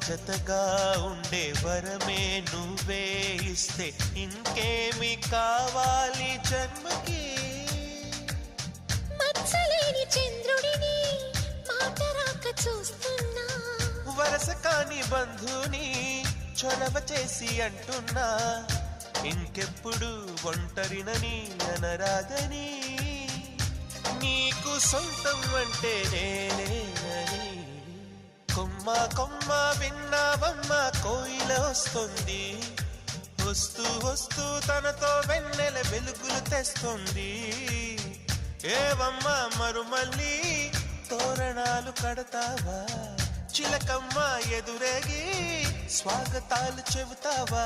జతగా ఉండే వరమే నువ్వే ఇస్తే ఇంకేమి కావాలి జన్మకి. మచ్చలేని చంద్రుడిని మాట రాక చూస్తున్నా, వరస కాని బంధుని చొరవ చేసి అంటున్నా, ఇంకెప్పుడు ఒంటరినని అనరాగని, నీకు సొంతం అంటే నేనేనని. కొమ్మ కొమ్మ విన్నావమ్మ కోయిల వస్తుంది, వస్తూ వస్తూ తనతో వెన్నెల వెలుగులు తెస్తుంది. ఏవమ్మ మరుమల్లి తోరణాలు కడతావా, చిలకమ్మ ఎదురేగి స్వాగతాలు చెబుతావా.